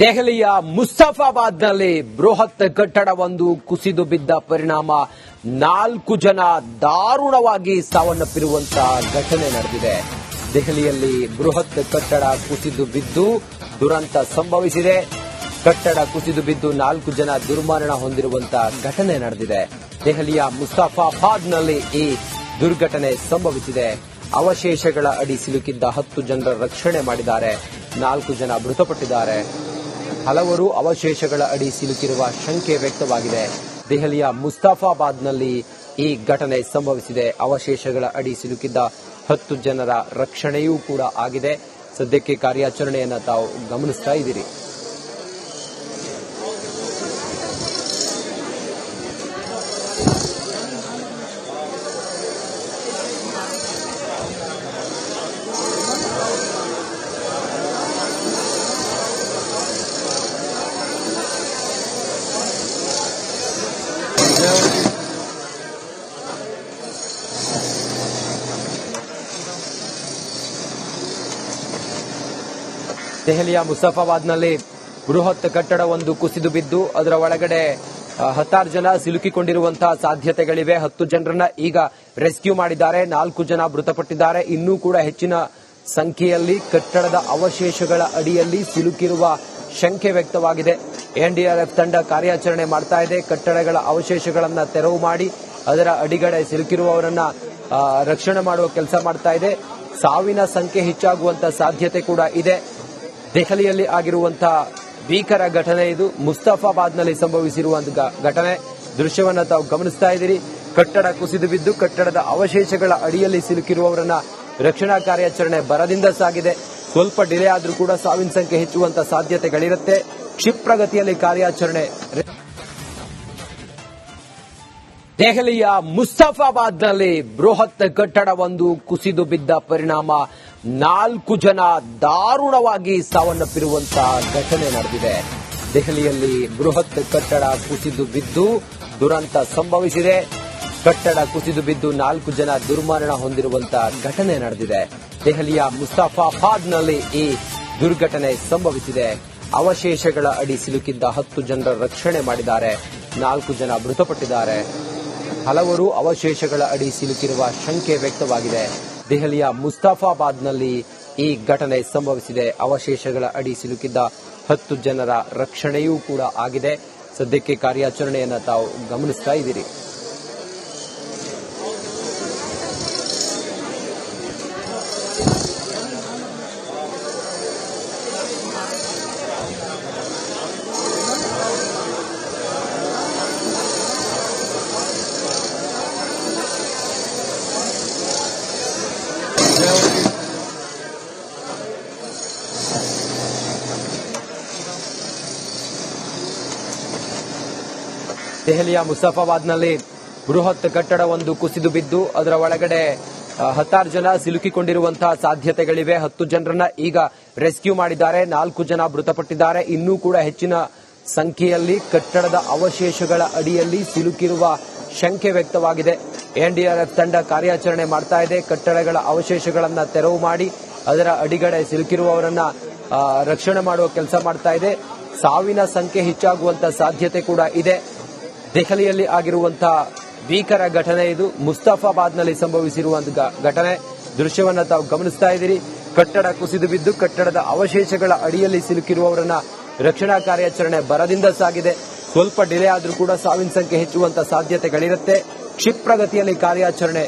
ದೆಹಲಿಯ ಮುಸ್ತಫಾಬಾದ್ನಲ್ಲಿ ಬೃಹತ್ ಕಟ್ಟಡವೊಂದು ಕುಸಿದು ಬಿದ್ದ ಪರಿಣಾಮ 4 ಜನ ದಾರುಣವಾಗಿ ಸಾವನ್ನಪ್ಪಿರುವಂತಹ ಘಟನೆ ನಡೆದಿದೆ. ದೆಹಲಿಯಲ್ಲಿ ಬೃಹತ್ ಕಟ್ಟಡ ಕುಸಿದು ಬಿದ್ದು ದುರಂತ ಸಂಭವಿಸಿದೆ. ಕಟ್ಟಡ ಕುಸಿದು ಬಿದ್ದು 4 ಜನ ದುರ್ಮರಣ ಹೊಂದಿರುವಂತಹ ಘಟನೆ ನಡೆದಿದೆ. ದೆಹಲಿಯ ಮುಸ್ತಫಾಬಾದ್ನಲ್ಲಿ ಈ ದುರ್ಘಟನೆ ಸಂಭವಿಸಿದೆ. ಅವಶೇಷಗಳ ಅಡಿ ಸಿಲುಕಿದ್ದ 10 ಜನರ ರಕ್ಷಣೆ ಮಾಡಿದ್ದಾರೆ. 4 ಜನ ಮೃತಪಟ್ಟಿದ್ದಾರೆ. ಹಲವರು ಅವಶೇಷಗಳ ಅಡಿ ಸಿಲುಕಿರುವ ಶಂಕೆ ವ್ಯಕ್ತವಾಗಿದೆ. ದೆಹಲಿಯ ಮುಸ್ತಫಾಬಾದ್ನಲ್ಲಿ ಈ ಘಟನೆ ಸಂಭವಿಸಿದೆ. ಅವಶೇಷಗಳ ಅಡಿ ಸಿಲುಕಿದ್ದ 10 ಜನರ ರಕ್ಷಣೆಯೂ ಕೂಡ ಆಗಿದೆ. ಸದ್ಯಕ್ಕೆ ಕಾರ್ಯಾಚರಣೆಯನ್ನು ತಾವು ಗಮನಿಸ್ತಾ ಇದ್ದೀರಿ. ದೆಹಲಿಯ ಮುಸ್ತಫಾಬಾದ್ನಲ್ಲಿ ಬೃಹತ್ ಕಟ್ಟಡವೊಂದು ಕುಸಿದು ಬಿದ್ದು ಅದರ ಒಳಗಡೆ 16 ಜನ ಸಿಲುಕಿಕೊಂಡಿರುವಂತಹ ಸಾಧ್ಯತೆಗಳಿವೆ. 10 ಜನರನ್ನ ಈಗ ರೆಸ್ಕ್ಯೂ ಮಾಡಿದ್ದಾರೆ. 4 ಜನ ಮೃತಪಟ್ಟಿದ್ದಾರೆ. ಇನ್ನೂ ಕೂಡ ಹೆಚ್ಚಿನ ಸಂಖ್ಯೆಯಲ್ಲಿ ಕಟ್ಟಡದ ಅವಶೇಷಗಳ ಅಡಿಯಲ್ಲಿ ಸಿಲುಕಿರುವ ಶಂಕೆ ವ್ಯಕ್ತವಾಗಿದೆ. ಎನ್ಡಿಆರ್ಎಫ್ ತಂಡ ಕಾರ್ಯಾಚರಣೆ ಮಾಡ್ತಾ ಇದೆ. ಕಟ್ಟಡಗಳ ಅವಶೇಷಗಳನ್ನು ತೆರವು ಮಾಡಿ ಅದರ ಅಡಿಗಡೆ ಸಿಲುಕಿರುವವರನ್ನ ರಕ್ಷಣೆ ಮಾಡುವ ಕೆಲಸ ಮಾಡ್ತಾ ಇದೆ. ಸಾವಿನ ಸಂಖ್ಯೆ ಹೆಚ್ಚಾಗುವಂತಹ ಸಾಧ್ಯತೆ ಕೂಡ ಇದೆ. ದೆಹಲಿಯಲ್ಲಿ ಆಗಿರುವಂತಹ ಭೀಕರ ಘಟನೆ ಇದು. ಮುಸ್ತಫಾಬಾದ್ನಲ್ಲಿ ಸಂಭವಿಸಿರುವಂತಹ ಘಟನೆ ದೃಶ್ಯವನ್ನು ತಾವು ಗಮನಿಸ್ತಾ ಇದ್ದೀರಿ. ಕಟ್ಟಡ ಕುಸಿದು ಬಿದ್ದು ಕಟ್ಟಡದ ಅವಶೇಷಗಳ ಅಡಿಯಲ್ಲಿ ಸಿಲುಕಿರುವವರನ್ನ ರಕ್ಷಣಾ ಕಾರ್ಯಾಚರಣೆ ಭರದಿಂದ ಸಾಗಿದೆ. ಸ್ವಲ್ಪ ಡಿಲೇ ಆದರೂ ಕೂಡ ಸಾವಿನ ಸಂಖ್ಯೆ ಹೆಚ್ಚುವಂತಹ ಸಾಧ್ಯತೆಗಳಿರುತ್ತೆ. ಕ್ಷಿಪ್ರಗತಿಯಲ್ಲಿ ಕಾರ್ಯಾಚರಣೆ. ದೆಹಲಿಯ ಮುಸ್ತಫಾಬಾದ್ನಲ್ಲಿ ಬೃಹತ್ ಕಟ್ಟಡವೊಂದು ಕುಸಿದು ಬಿದ್ದ ಪರಿಣಾಮ 4 ಜನ ದಾರುಣವಾಗಿ ಸಾವನ್ನಪ್ಪಿರುವಂತಹ ಘಟನೆ ನಡೆದಿದೆ. ದೆಹಲಿಯಲ್ಲಿ ಬೃಹತ್ ಕಟ್ಟಡ ಕುಸಿದು ಬಿದ್ದು ದುರಂತ ಸಂಭವಿಸಿದೆ. ಕಟ್ಟಡ ಕುಸಿದು ಬಿದ್ದು 4 ಜನ ದುರ್ಮರಣ ಹೊಂದಿರುವಂತಹ ಘಟನೆ ನಡೆದಿದೆ. ದೆಹಲಿಯ ಮುಸ್ತಫಾಬಾದ್ನಲ್ಲಿ ಈ ದುರ್ಘಟನೆ ಸಂಭವಿಸಿದೆ. ಅವಶೇಷಗಳ ಅಡಿ ಸಿಲುಕಿದ್ದ 10 ಜನರ ರಕ್ಷಣೆ ಮಾಡಿದ್ದಾರೆ. 4 ಜನ ಮೃತಪಟ್ಟಿದ್ದಾರೆ. ಹಲವರು ಅವಶೇಷಗಳ ಅಡಿ ಸಿಲುಕಿರುವ ಶಂಕೆ ವ್ಯಕ್ತವಾಗಿದೆ. ದೆಹಲಿಯ ಮುಸ್ತಫಾಬಾದ್ನಲ್ಲಿ ಈ ಘಟನೆ ಸಂಭವಿಸಿದೆ. ಅವಶೇಷಗಳ ಅಡಿ ಸಿಲುಕಿದ್ದ 10 ಜನರ ರಕ್ಷಣೆಯೂ ಕೂಡ ಆಗಿದೆ. ಸದ್ಯಕ್ಕೆ ಕಾರ್ಯಾಚರಣೆಯನ್ನು ತಾವು ಗಮನಿಸ್ತಾ ಇದ್ದೀರಿ. ದೆಹಲಿಯ ಮುಸ್ತಫಾಬಾದ್ನಲ್ಲಿ ಬೃಹತ್ ಕಟ್ಟಡವೊಂದು ಕುಸಿದು ಬಿದ್ದು ಅದರ ಒಳಗಡೆ 16 ಜನ ಸಿಲುಕಿಕೊಂಡಿರುವಂತಹ ಸಾಧ್ಯತೆಗಳಿವೆ. 10 ಜನರನ್ನ ಈಗ ರೆಸ್ಕ್ಯೂ ಮಾಡಿದ್ದಾರೆ. 4 ಜನ ಮೃತಪಟ್ಟಿದ್ದಾರೆ. ಇನ್ನೂ ಕೂಡ ಹೆಚ್ಚಿನ ಸಂಖ್ಯೆಯಲ್ಲಿ ಕಟ್ಟಡದ ಅವಶೇಷಗಳ ಅಡಿಯಲ್ಲಿ ಸಿಲುಕಿರುವ ಶಂಕೆ ವ್ಯಕ್ತವಾಗಿದೆ. ಎನ್ಡಿಆರ್ಎಫ್ ತಂಡ ಕಾರ್ಯಾಚರಣೆ ಮಾಡ್ತಾ ಇದೆ. ಕಟ್ಟಡಗಳ ಅವಶೇಷಗಳನ್ನು ತೆರವು ಮಾಡಿ ಅದರ ಅಡಿಗಡೆ ಸಿಲುಕಿರುವವರನ್ನ ರಕ್ಷಣೆ ಮಾಡುವ ಕೆಲಸ ಮಾಡ್ತಾ ಇದೆ. ಸಾವಿನ ಸಂಖ್ಯೆ ಹೆಚ್ಚಾಗುವಂತಹ ಸಾಧ್ಯತೆ ಕೂಡ ಇದೆ. ದೆಹಲಿಯಲ್ಲಿ ಆಗಿರುವಂತಹ ಭೀಕರ ಘಟನೆ ಇದು. ಮುಸ್ತಫಾಬಾದ್ನಲ್ಲಿ ಸಂಭವಿಸಿರುವಂತಹ ಘಟನೆ ದೃಶ್ಯವನ್ನು ತಾವು ಗಮನಿಸ್ತಾ ಇದ್ದೀರಿ. ಕಟ್ಟಡ ಕುಸಿದು ಬಿದ್ದು ಕಟ್ಟಡದ ಅವಶೇಷಗಳ ಅಡಿಯಲ್ಲಿ ಸಿಲುಕಿರುವವರನ್ನ ರಕ್ಷಣಾ ಕಾರ್ಯಾಚರಣೆ ಭರದಿಂದ ಸಾಗಿದೆ. ಸ್ವಲ್ಪ ಡಿಲೇ ಆದರೂ ಕೂಡ ಸಾವಿನ ಸಂಖ್ಯೆ ಹೆಚ್ಚುವಂತಹ ಸಾಧ್ಯತೆಗಳಿರುತ್ತೆ. ಕ್ಷಿಪ್ರಗತಿಯಲ್ಲಿ ಕಾರ್ಯಾಚರಣೆ.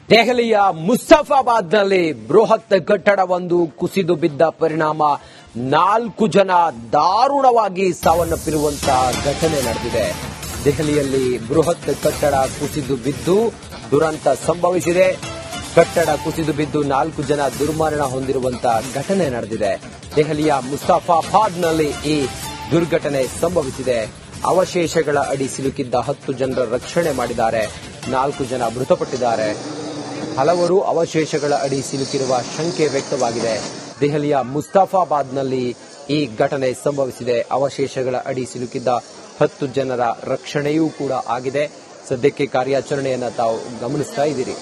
ದೆಹಲಿಯ ಮುಸ್ತಫಾಬಾದ್ನಲ್ಲಿ ಬೃಹತ್ ಕಟ್ಟಡವೊಂದು ಕುಸಿದು ಬಿದ್ದ ಪರಿಣಾಮ 4 ಜನ ದಾರುಣವಾಗಿ ಸಾವನ್ನಪ್ಪಿರುವಂತಹ ಘಟನೆ ನಡೆದಿದೆ. ದೆಹಲಿಯಲ್ಲಿ ಬೃಹತ್ ಕಟ್ಟಡ ಕುಸಿದು ಬಿದ್ದು ದುರಂತ ಸಂಭವಿಸಿದೆ. ಕಟ್ಟಡ ಕುಸಿದು ಬಿದ್ದು 4 ಜನ ದುರ್ಮರಣ ಹೊಂದಿರುವಂತಹ ಘಟನೆ ನಡೆದಿದೆ. ದೆಹಲಿಯ ಮುಸ್ತಫಾಬಾದ್ನಲ್ಲಿ ಈ ದುರ್ಘಟನೆ ಸಂಭವಿಸಿದೆ. ಅವಶೇಷಗಳ ಅಡಿ ಸಿಲುಕಿದ್ದ 10 ಜನರ ರಕ್ಷಣೆ ಮಾಡಿದ್ದಾರೆ. 4 ಜನ ಮೃತಪಟ್ಟಿದ್ದಾರೆ. ಹಲವರು ಅವಶೇಷಗಳ ಅಡಿ ಸಿಲುಕಿರುವ ಶಂಕೆ ವ್ಯಕ್ತವಾಗಿದೆ. ದೆಹಲಿಯ ಮುಸ್ತಫಾಬಾದ್ನಲ್ಲಿ ಈ ಘಟನೆ ಸಂಭವಿಸಿದೆ. ಅವಶೇಷಗಳ ಅಡಿ ಸಿಲುಕಿದ್ದ 10 ಜನರ ರಕ್ಷಣೆಯೂ ಕೂಡ ಆಗಿದೆ. ಸದ್ಯಕ್ಕೆ ಕಾರ್ಯಾಚರಣೆಯನ್ನು ತಾವು ಗಮನಿಸ್ತಾ ಇದ್ದೀರಿ.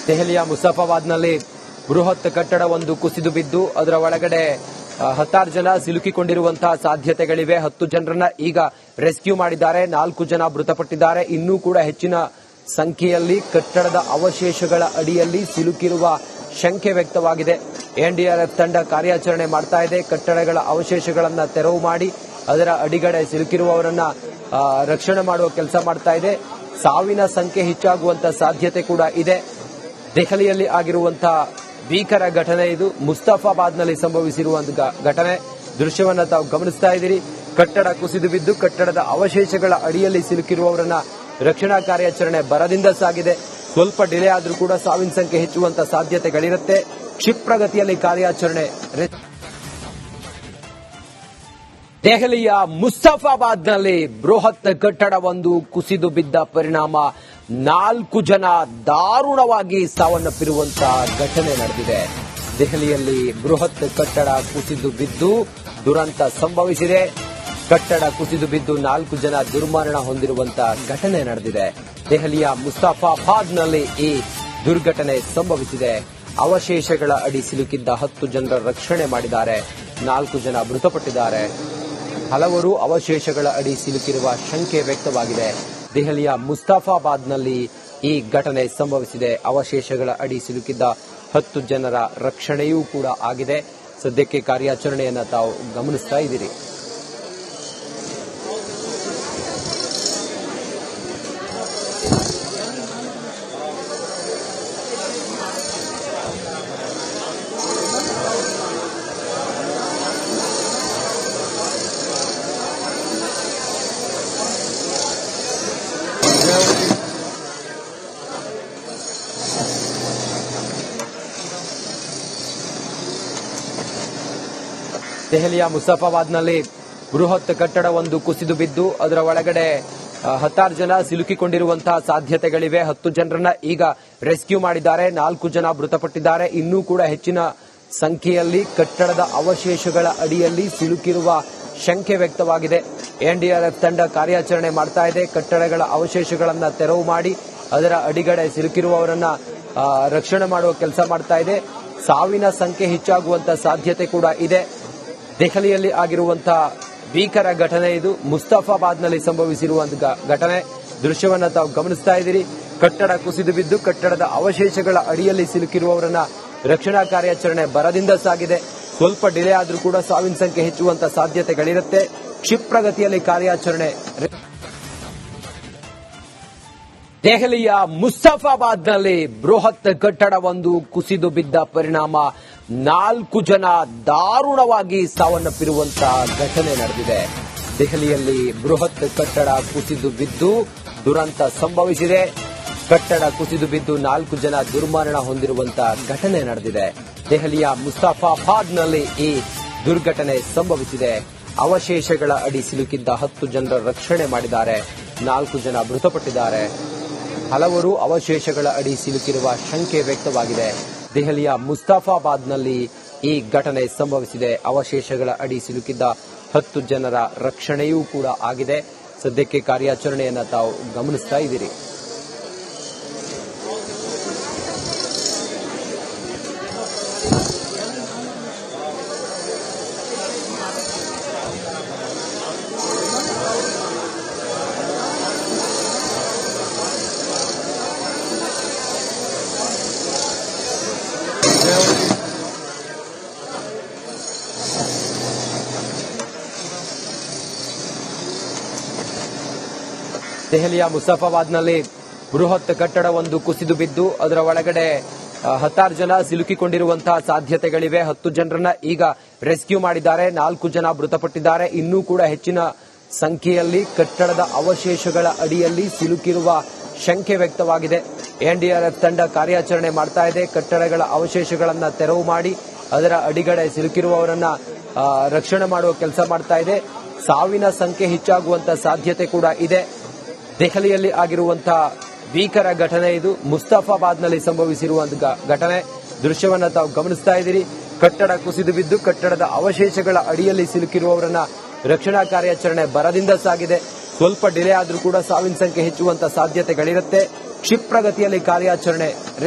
ದೆಹಲಿಯ ಮುಸಾಫಾಬಾದ್ನಲ್ಲಿ ಬೃಹತ್ ಕಟ್ಟಡವೊಂದು ಕುಸಿದು ಬಿದ್ದು ಅದರ ಒಳಗಡೆ 16 ಜನ ಸಿಲುಕಿಕೊಂಡಿರುವಂತಹ ಸಾಧ್ಯತೆಗಳಿವೆ. 10 ಜನರನ್ನ ಈಗ ರೆಸ್ಕ್ಯೂ ಮಾಡಿದ್ದಾರೆ. 4 ಜನ ಮೃತಪಟ್ಟಿದ್ದಾರೆ. ಇನ್ನೂ ಕೂಡ ಹೆಚ್ಚಿನ ಸಂಖ್ಯೆಯಲ್ಲಿ ಕಟ್ಟಡದ ಅವಶೇಷಗಳ ಅಡಿಯಲ್ಲಿ ಸಿಲುಕಿರುವ ಶಂಕೆ ವ್ಯಕ್ತವಾಗಿದೆ. ಎನ್ಡಿಆರ್ಎಫ್ ತಂಡ ಕಾರ್ಯಾಚರಣೆ ಮಾಡ್ತಾ ಇದೆ. ಕಟ್ಟಡಗಳ ಅವಶೇಷಗಳನ್ನು ತೆರವು ಮಾಡಿ ಅದರ ಅಡಿಗಡೆ ಸಿಲುಕಿರುವವರನ್ನ ರಕ್ಷಣೆ ಮಾಡುವ ಕೆಲಸ ಮಾಡ್ತಾ ಇದೆ. ಸಾವಿನ ಸಂಖ್ಯೆ ಹೆಚ್ಚಾಗುವಂತ ಸಾಧ್ಯತೆ ಕೂಡ ಇದೆ. ದೆಹಲಿಯಲ್ಲಿ ಆಗಿರುವಂತಹ ಭೀಕರ ಘಟನೆ ಇದು. ಮುಸ್ತಫಾಬಾದ್ನಲ್ಲಿ ಸಂಭವಿಸಿರುವಂತಹ ಘಟನೆ ದೃಶ್ಯವನ್ನ ತಾವು ಗಮನಿಸ್ತಾ ಇದ್ದೀರಿ. ಕಟ್ಟಡ ಕುಸಿದು ಬಿದ್ದು ಕಟ್ಟಡದ ಅವಶೇಷಗಳ ಅಡಿಯಲ್ಲಿ ಸಿಲುಕಿರುವವರನ್ನ ರಕ್ಷಣಾ ಕಾರ್ಯಾಚರಣೆ ಭರದಿಂದ ಸಾಗಿದೆ. ಸ್ವಲ್ಪ ಡಿಲೇ ಆದರೂ ಕೂಡ ಸಾವಿನ ಸಂಖ್ಯೆ ಹೆಚ್ಚುವಂತ ಸಾಧ್ಯತೆಗಳಿರುತ್ತೆ. ಕ್ಷಿಪ್ರಗತಿಯಲ್ಲಿ ಕಾರ್ಯಾಚರಣೆ. ದೆಹಲಿಯ ಮುಸ್ತಫಾಬಾದ್ನಲ್ಲಿ ಬೃಹತ್ ಕಟ್ಟಡವೊಂದು ಕುಸಿದು ಬಿದ್ದ ಪರಿಣಾಮ 4 ಜನ ದಾರುಣವಾಗಿ ಸಾವನ್ನಪ್ಪಿರುವಂತಹ ಘಟನೆ ನಡೆದಿದೆ. ದೆಹಲಿಯಲ್ಲಿ ಬೃಹತ್ ಕಟ್ಟಡ ಕುಸಿದು ಬಿದ್ದು ದುರಂತ ಸಂಭವಿಸಿದೆ. ಕಟ್ಟಡ ಕುಸಿದು ಬಿದ್ದು 4 ಜನ ದುರ್ಮರಣ ಹೊಂದಿರುವಂತಹ ಘಟನೆ ನಡೆದಿದೆ. ದೆಹಲಿಯ ಮುಸ್ತಫಾಬಾದ್ನಲ್ಲಿ ಈ ದುರ್ಘಟನೆ ಸಂಭವಿಸಿದೆ. ಅವಶೇಷಗಳ ಅಡಿ ಸಿಲುಕಿದ್ದ 10 ಜನರ ರಕ್ಷಣೆ ಮಾಡಿದ್ದಾರೆ. 4 ಜನ ಮೃತಪಟ್ಟಿದ್ದಾರೆ. ಹಲವರು ಅವಶೇಷಗಳ ಅಡಿ ಸಿಲುಕಿರುವ ಶಂಕೆ ವ್ಯಕ್ತವಾಗಿದೆ. ದೆಹಲಿಯ ಮುಸ್ತಫಾಬಾದ್ನಲ್ಲಿ ಈ ಘಟನೆ ಸಂಭವಿಸಿದೆ. ಅವಶೇಷಗಳ ಅಡಿ ಸಿಲುಕಿದ್ದ 10 ಜನರ ರಕ್ಷಣೆಯೂ ಕೂಡ ಆಗಿದೆ. ಸದ್ಯಕ್ಕೆ ಕಾರ್ಯಾಚರಣೆಯನ್ನು ತಾವು ಗಮನಿಸ್ತಾ ಇದ್ದೀರಿ. ದೆಹಲಿಯ ಮುಸಾಫಾಬಾದ್ನಲ್ಲಿ ಬೃಹತ್ ಕಟ್ಟಡವೊಂದು ಕುಸಿದು ಬಿದ್ದು ಅದರ ಒಳಗಡೆ 16 ಜನ ಸಿಲುಕಿಕೊಂಡಿರುವಂತಹ ಸಾಧ್ಯತೆಗಳಿವೆ. 10 ಜನರನ್ನ ಈಗ ರೆಸ್ಕ್ಯೂ ಮಾಡಿದ್ದಾರೆ. 4 ಜನ ಮೃತಪಟ್ಟಿದ್ದಾರೆ. ಇನ್ನೂ ಕೂಡ ಹೆಚ್ಚಿನ ಸಂಖ್ಯೆಯಲ್ಲಿ ಕಟ್ಟಡದ ಅವಶೇಷಗಳ ಅಡಿಯಲ್ಲಿ ಸಿಲುಕಿರುವ ಶಂಕೆ ವ್ಯಕ್ತವಾಗಿದೆ. ಎನ್ಡಿಆರ್ಎಫ್ ತಂಡ ಕಾರ್ಯಾಚರಣೆ ಮಾಡ್ತಾ ಇದೆ. ಕಟ್ಟಡಗಳ ಅವಶೇಷಗಳನ್ನು ತೆರವು ಮಾಡಿ ಅದರ ಅಡಿಗಡೆ ಸಿಲುಕಿರುವವರನ್ನ ರಕ್ಷಣೆ ಮಾಡುವ ಕೆಲಸ ಮಾಡ್ತಾ ಇದೆ. ಸಾವಿನ ಸಂಖ್ಯೆ ಹೆಚ್ಚಾಗುವಂತ ಸಾಧ್ಯತೆ ಕೂಡ ಇದೆ. ದೆಹಲಿಯಲ್ಲಿ ಆಗಿರುವಂತಹ ಭೀಕರ ಘಟನೆ ಇದು. ಮುಸ್ತಫಾಬಾದ್ನಲ್ಲಿ ಸಂಭವಿಸಿರುವಂತಹ ಘಟನೆ ದೃಶ್ಯವನ್ನ ತಾವು ಗಮನಿಸ್ತಾ ಇದ್ದೀರಿ. ಕಟ್ಟಡ ಕುಸಿದು ಬಿದ್ದು ಕಟ್ಟಡದ ಅವಶೇಷಗಳ ಅಡಿಯಲ್ಲಿ ಸಿಲುಕಿರುವವರನ್ನ ರಕ್ಷಣಾ ಕಾರ್ಯಾಚರಣೆ ಭರದಿಂದ ಸಾಗಿದೆ. ಸ್ವಲ್ಪ ಡಿಲೇ ಆದರೂ ಕೂಡ ಸಾವಿನ ಸಂಖ್ಯೆ ಹೆಚ್ಚುವಂತ ಸಾಧ್ಯತೆಗಳಿರುತ್ತೆ. ಕ್ಷಿಪ್ರಗತಿಯಲ್ಲಿ ಕಾರ್ಯಾಚರಣೆ. ದೆಹಲಿಯ ಮುಸ್ತಫಾಬಾದ್ನಲ್ಲಿ ಬೃಹತ್ ಕಟ್ಟಡವೊಂದು ಕುಸಿದು ಬಿದ್ದ ಪರಿಣಾಮ 4 ಜನ ದಾರುಣವಾಗಿ ಸಾವನ್ನಪ್ಪಿರುವಂತಹ ಘಟನೆ ನಡೆದಿದೆ. ದೆಹಲಿಯಲ್ಲಿ ಬೃಹತ್ ಕಟ್ಟಡ ಕುಸಿದು ಬಿದ್ದು ದುರಂತ ಸಂಭವಿಸಿದೆ. ಕಟ್ಟಡ ಕುಸಿದು ಬಿದ್ದು 4 ಜನ ದುರ್ಮರಣ ಹೊಂದಿರುವಂತಹ ಘಟನೆ ನಡೆದಿದೆ. ದೆಹಲಿಯ ಮುಸ್ತಫಾಬಾದ್ನಲ್ಲಿ ಈ ದುರ್ಘಟನೆ ಸಂಭವಿಸಿದೆ. ಅವಶೇಷಗಳ ಅಡಿ ಸಿಲುಕಿದ್ದ 10 ಜನರ ರಕ್ಷಣೆ ಮಾಡಿದ್ದಾರೆ. 4 ಜನ ಮೃತಪಟ್ಟಿದ್ದಾರೆ. ಹಲವರು ಅವಶೇಷಗಳ ಅಡಿ ಸಿಲುಕಿರುವ ಶಂಕೆ ವ್ಯಕ್ತವಾಗಿದೆ. ದೆಹಲಿಯ ಮುಸ್ತಫಾಬಾದ್ನಲ್ಲಿ ಈ ಘಟನೆ ಸಂಭವಿಸಿದೆ. ಅವಶೇಷಗಳ ಅಡಿ ಸಿಲುಕಿದ್ದ 10 ಜನರ ರಕ್ಷಣೆಯೂ ಕೂಡ ಆಗಿದೆ. ಸದ್ಯಕ್ಕೆ ಕಾರ್ಯಾಚರಣೆಯನ್ನು ತಾವು ಗಮನಿಸ್ತಾ ಇದ್ದೀರಿ. ದೆಹಲಿಯ ಮುಸಾಫಾಬಾದ್ನಲ್ಲಿ ಬೃಹತ್ ಕಟ್ಟಡವೊಂದು ಕುಸಿದು ಬಿದ್ದು ಅದರ ಒಳಗಡೆ 16 ಜನ ಸಿಲುಕಿಕೊಂಡಿರುವಂತಹ ಸಾಧ್ಯತೆಗಳಿವೆ. 10 ಜನರನ್ನ ಈಗ ರೆಸ್ಕ್ಯೂ ಮಾಡಿದ್ದಾರೆ. 4 ಜನ ಮೃತಪಟ್ಟಿದ್ದಾರೆ. ಇನ್ನೂ ಕೂಡ ಹೆಚ್ಚಿನ ಸಂಖ್ಯೆಯಲ್ಲಿ ಕಟ್ಟಡದ ಅವಶೇಷಗಳ ಅಡಿಯಲ್ಲಿ ಸಿಲುಕಿರುವ ಶಂಕೆ ವ್ಯಕ್ತವಾಗಿದೆ. ಎನ್ಡಿಆರ್ಎಫ್ ತಂಡ ಕಾರ್ಯಾಚರಣೆ ಮಾಡ್ತಾ ಇದೆ. ಕಟ್ಟಡಗಳ ಅವಶೇಷಗಳನ್ನು ತೆರವು ಮಾಡಿ ಅದರ ಅಡಿಗಡೆ ಸಿಲುಕಿರುವವರನ್ನ ರಕ್ಷಣೆ ಮಾಡುವ ಕೆಲಸ ಮಾಡ್ತಾ ಇದೆ. ಸಾವಿನ ಸಂಖ್ಯೆ ಹೆಚ್ಚಾಗುವಂತ ಸಾಧ್ಯತೆ ಕೂಡ ಇದೆ. ದೆಹಲಿಯಲ್ಲಿ ಆಗಿರುವಂತಹ ಭೀಕರ ಘಟನೆ ಇದು. ಮುಸ್ತಫಾಬಾದ್ನಲ್ಲಿ ಸಂಭವಿಸಿರುವಂತಹ ಘಟನೆ ದೃಶ್ಯವನ್ನ ತಾವು ಗಮನಿಸ್ತಾ ಇದ್ದೀರಿ. ಕಟ್ಟಡ ಕುಸಿದು ಬಿದ್ದು ಕಟ್ಟಡದ ಅವಶೇಷಗಳ ಅಡಿಯಲ್ಲಿ ಸಿಲುಕಿರುವವರನ್ನ ರಕ್ಷಣಾ ಕಾರ್ಯಾಚರಣೆ ಭರದಿಂದ ಸಾಗಿದೆ. ಸ್ವಲ್ಪ ಡಿಲೇ ಆದರೂ ಕೂಡ ಸಾವಿನ ಸಂಖ್ಯೆ ಹೆಚ್ಚುವಂತ ಸಾಧ್ಯತೆಗಳಿರುತ್ತೆ. ಕ್ಷಿಪ್ರಗತಿಯಲ್ಲಿ ಕಾರ್ಯಾಚರಣೆ